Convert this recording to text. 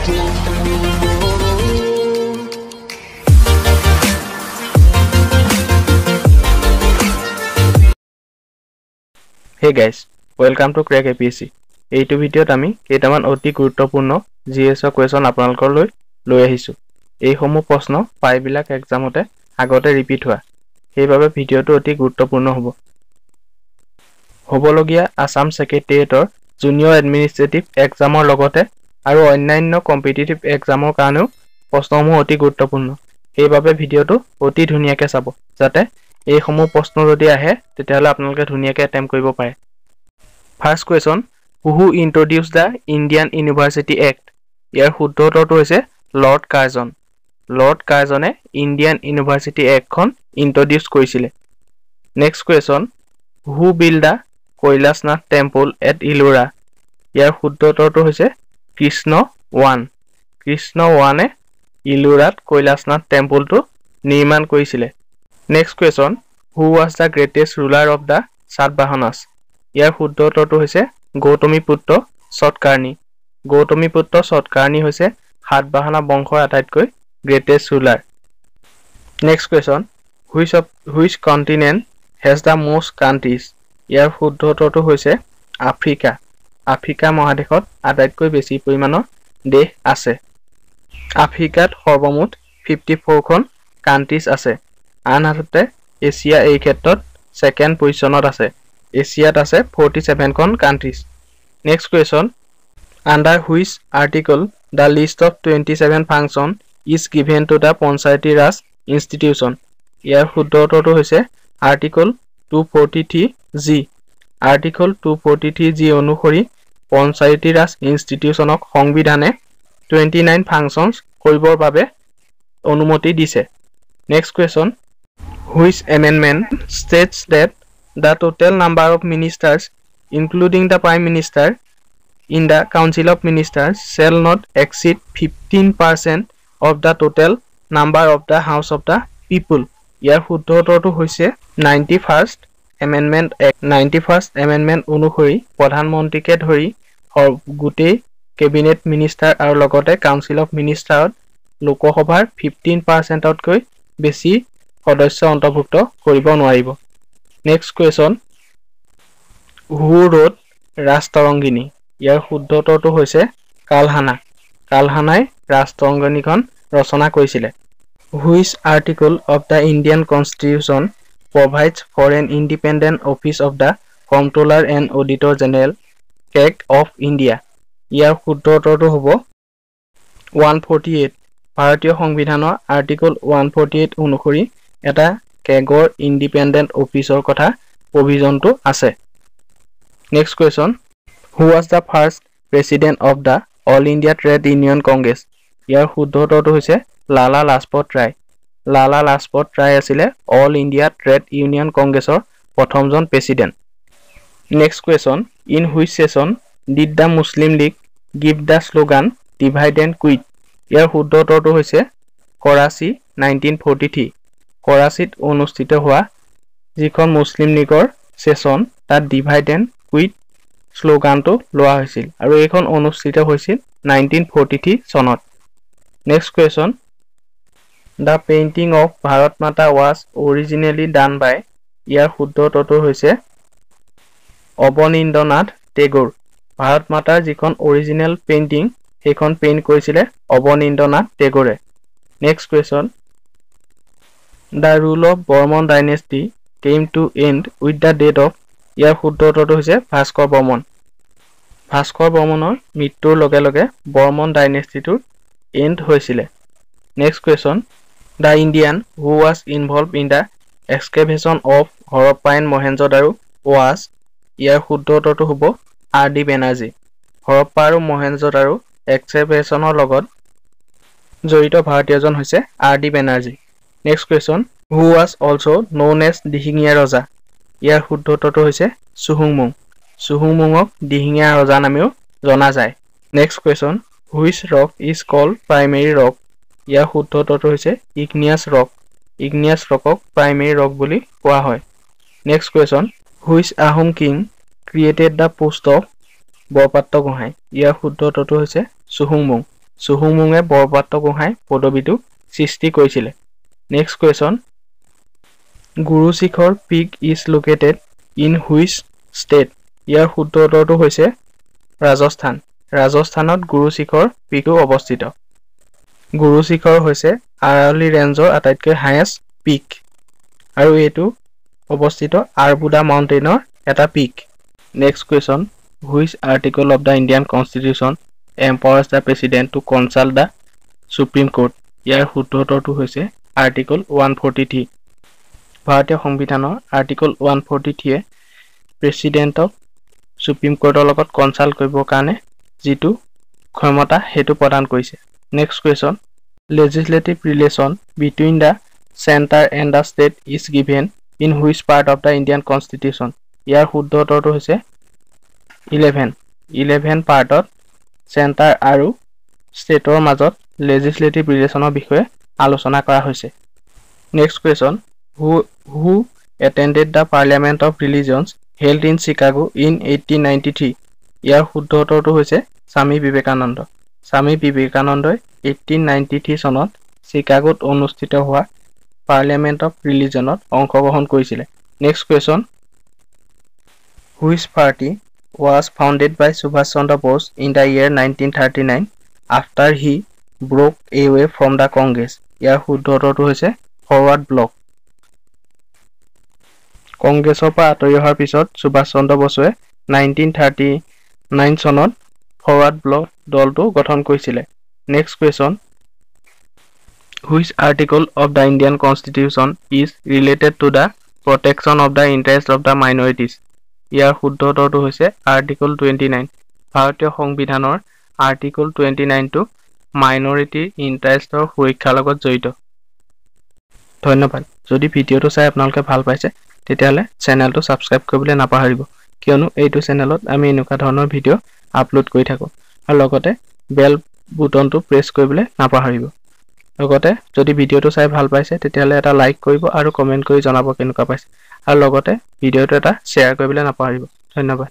Hey guys, welcome to Crack APSC. এইটো ভিডিঅ'ত আমি কেইটামান অতি গুৰুত্বপূৰ্ণ জিএছ কুৱেশ্যন আপোনালোকৰ লৈ আহিছো। এই সমূহ প্ৰশ্ন প্ৰায়বিলাক এক্সামতে আগতে ৰিপিট হোৱা। সেইবাবে ভিডিঅ'টো অতি গুৰুত্বপূৰ্ণ হ'বলগীয়া আসাম সেক্ৰেটাৰিয়েটৰ জুনিয়ৰ এডমিনিষ্ট্ৰেটিভ এক্সামৰ লগতে আৰু অন্যান্য কম্পিটিটিভ এক্সামৰ কাৰণেও প্ৰশ্নসমূহ অতি গুৰুত্বপূৰ্ণ। সেইবাবে ভিডিঅ'টো অতি ধুনীয়াকৈ চাব যাতে এই সমূহ প্ৰশ্ন যদি আহে তেতিয়াহলে আপোনালোকে ধুনীয়াকৈ এটেম্প কৰিব পাৰে। First question, who introduce the Indian university act? ইয়াৰ শুদ্ধ উত্তৰটো হৈছে লৰ্ড কাৰ্জন। লৰ্ড কাৰ্জনে ইণ্ডিয়ান ইউনিভাৰ্চিটি এক্টখন ইন্ট্ৰডিউচ কৰিছিলে। Next question, who build the Kailashnath temple at Ellora? ইয়াৰ শুদ্ধ উত্তৰটো হৈছে কৃষ্ণ ওৱান। কৃষ্ণ ওৱানে ইলোৰাত কৈলাশনাথ টেম্পলটো নিৰ্মাণ কৰিছিলে। Next question, who was the greatest ruler of the Satavahanas? ইয়াৰ শুদ্ধ উত্তৰটো হৈছে গৌতমীপুত্ৰ সতকাৰ্ণী। গৌতমীপুত্ৰ সতকাৰ্ণী হৈছে সাতবাহনা বংশৰ আটাইতকৈ greatest ruler. Next question, which continent has the most countries? ইয়াৰ শুদ্ধ উত্তৰটো হৈছে আফ্ৰিকা। আফ্ৰিকা মহাদেশত আটাইতকৈ বেছি পৰিমাণৰ দেশ আছে। আফ্ৰিকাত সৰ্বমুঠ 54খন কাণ্ট্ৰিজ আছে। আনহাতে এছিয়া এই ক্ষেত্ৰত ছেকেণ্ড পজিশ্যনত আছে। এছিয়াত আছে 47খন countries. Next question, under which article the list of 27 function is given to the Panchayati Raj institution? ইয়াৰ শুদ্ধ উত্তৰটো হৈছে আৰ্টিকল 243G। আৰ্টিকল 243G অনুসৰি পঞ্চায়তী ৰাজ ইনষ্টিটিউশ্যনক সংবিধানে 29 ফাংচনছ কৰিবৰ বাবে অনুমতি দিছে। Next question, which amendment states that the total number of ministers including the prime minister in the council of ministers shall not exceed 15% of the total number of the house of the people? ইয়াৰ শুদ্ধ উত্তৰটো হৈছে 91st Amendment Act। 91st Amendment অনুসৰি প্ৰধানমন্ত্ৰীকে ধৰি গোটেই cabinet minister আৰু লগতে council of মিনিষ্টাৰত লোকসভাৰ 15%তকৈ বেছি সদস্য অন্তৰ্ভুক্ত কৰিব নোৱাৰিব। Next question, who wrote Rajatarangini? ইয়াৰ শুদ্ধ উত্তৰটো হৈছে কালহানা। কালহানাই ৰাজতৰংগিনীখন ৰচনা কৰিছিলে। Which article of the Indian constitution provides for an independent office of the comptroller and auditor general CAG of India? ইয়াৰ শুদ্ধ উত্তৰটো হ'ব 148। ভাৰতীয় সংবিধানৰ আৰ্টিকল 148 অনুসৰি এটা কেগৰ ইণ্ডিপেণ্ডেণ্ট অফিচৰ কথা প্ৰভিজনটো আছে। Next question, who was the first president of the All India Trade Union Congress? ইয়াৰ শুদ্ধ উত্তৰটো হৈছে লালা লাজপত ৰায়। লালা লাজপত ৰায় আছিলে অল ইণ্ডিয়া ট্ৰেড ইউনিয়ন কংগ্ৰেছৰ প্ৰথমজন president. Next question, in which session did the Muslim League give the slogan divide and quit? ইয়াৰ শুদ্ধ উত্তৰটো হৈছে কৰাচী 1943। কৰাচীত অনুষ্ঠিত হোৱা যিখন মুছলিম লীগৰ ছেছন তাত ডিভাইড এণ্ড কুইট শ্লোগানটো লোৱা হৈছিল আৰু এইখন অনুষ্ঠিত হৈছিল 1943 চনত। Next question, the painting of Bharat মাতা ৱাজ অৰিজিনেলি ডান বাই? ইয়াৰ শুদ্ধ উত্তৰটো হৈছে অৱনীন্দ্ৰনাথ টেগোৰ। ভাৰত মাতাৰ যিখন অৰিজিনেল পেইণ্টিং সেইখন পেইণ্ট কৰিছিলে অৱনীন্দ্ৰনাথ টেগোৰে। Next question, the rule of Barman dynasty came to end with the death of? ইয়াৰ শুদ্ধ উত্তৰটো হৈছে ভাস্কৰ বৰ্মন। ভাস্কৰ বৰ্মনৰ মৃত্যুৰ লগে লগে বৰ্মন ডাইনেষ্টিটোৰ এণ্ড হৈছিলে। Next question, the Indian who was involved in the excavation of Harappa and Mohenjodaro was? ইয়াৰ শুদ্ধ উত্তৰটো হ'ব R.D. বেনাৰ্জী। হৰপ্পা আৰু মহেঞ্জোদাৰো এক্সকেভেশ্যনৰ লগত জড়িত ভাৰতীয়জন হৈছে R.D. Banerjee. Next question, who was also' known as দিহিঙীয়া ৰজা? ইয়াৰ শুদ্ধ উত্তৰটো হৈছে চুহুংমুং। চুহুংমুঙক দিহিঙীয়া ৰজা নামেও জনা যায়। Next question, which rock is called primary rock? ইয়াৰ শুদ্ধ উত্তৰটো হৈছে ইগনিয়াছ ৰক। ইগনিয়াছ ৰকক প্ৰাইমেৰী ৰক বুলি কোৱা হয়। Next question, which Ahom king created the post of Borpatra Gohain? ইয়াৰ শুদ্ধ উত্তৰটো হৈছে চুহুংমুং। চুহুমুঙে বৰপাত্ৰ গোহাঁই পদবীটো সৃষ্টি কৰিছিলে? Next question, Guru Shikhar peak is located in which state? ইয়াৰ শুদ্ধ উত্তৰটো হৈছে ৰাজস্থান। ৰাজস্থানত গুৰু শিখৰ পিকো অৱস্থিত। গুৰু শিখৰ হৈছে আৰাৱলী ৰেঞ্জৰ আটাইতকৈ হায়েষ্ট পিক আৰু এইটো অৱস্থিত আৰবুদা মাউণ্টেইনৰ এটা peak. Next question, which article of the Indian constitution empowers the president to consult the supreme court? ইয়াৰ শুদ্ধ উত্তৰটো হৈছে আৰ্টিকল 143। ভাৰতীয় সংবিধানৰ আৰ্টিকল 143 প্ৰেচিডেণ্টক সুপ্ৰিম কোৰ্টৰ লগত কনচাল্ট কৰিবৰ কাৰণে যিটো ক্ষমতা সেইটো প্ৰদান কৰিছে। Next question, legislative relation between the centre and the state is given in which part of the Indian constitution? ইয়াৰ শুদ্ধ উত্তৰটো হৈছে 11 পাৰ্টত চেণ্টাৰ আৰু ষ্টেটৰ মাজত লেজিছলেটিভ ৰিলেশ্যনৰ বিষয়ে আলোচনা কৰা হৈছে। Next question, who attended the parliament of religions held in Chicago in 1893? ইয়াৰ শুদ্ধ উত্তৰটো হৈছে স্বামী বিবেকানন্দ। স্বামী বিবেকানন্দই 1893 চনত চিকাগোত অনুষ্ঠিত হোৱা পাৰ্লিয়ামেণ্ট অফ ৰিলিজনত অংশগ্ৰহণ কৰিছিলে। Next question, which party was founded by Subhas Chandra Bose in the year 1939 after he broke away from the Congress? ইয়াৰ শুদ্ধ উত্তৰটো হৈছে ফৰৱাৰ্ড ব্লক। কংগ্ৰেছৰ পৰা আঁতৰি অহাৰ পিছত সুভাষ চন্দ্ৰ বসুৱে 1939 চনত ফৰৱাৰ্ড ব্লক দলটো গঠন কৰিছিলে। Next question, which article of the Indian constitution is related to the protection of the interest of the minorities? ইয়াৰ শুদ্ধ উত্তৰটো হৈছে আৰ্টিকল 29। ভাৰতীয় সংবিধানৰ আৰ্টিকল 29টো মাইনৰিটিৰ ইণ্টাৰেষ্টৰ সুৰক্ষাৰ লগত জড়িত। ধন্যবাদ। যদি ভিডিঅ'টো চাই আপোনালোকে ভাল পাইছে তেতিয়াহ'লে চেনেলটো ছাবস্ক্ৰাইব কৰিবলৈ নাপাহৰিব, কিয়নো এইটো চেনেলত আমি এনেকুৱা ধৰণৰ ভিডিঅ' আপলোড কৰি থাকোঁ। আৰু লগতে বেল বুটনটো প্ৰেছ কৰিবলৈ নাপাহৰিব। লগতে যদি ভিডিঅ'টো চাই ভাল পাইছে তেতিয়াহ'লে এটা লাইক কৰিব আৰু কমেণ্ট কৰি জনাব কেনেকুৱা পাইছে, আৰু লগতে ভিডিঅ'টো এটা শ্বেয়াৰ কৰিবলৈ নাপাহৰিব। ধন্যবাদ।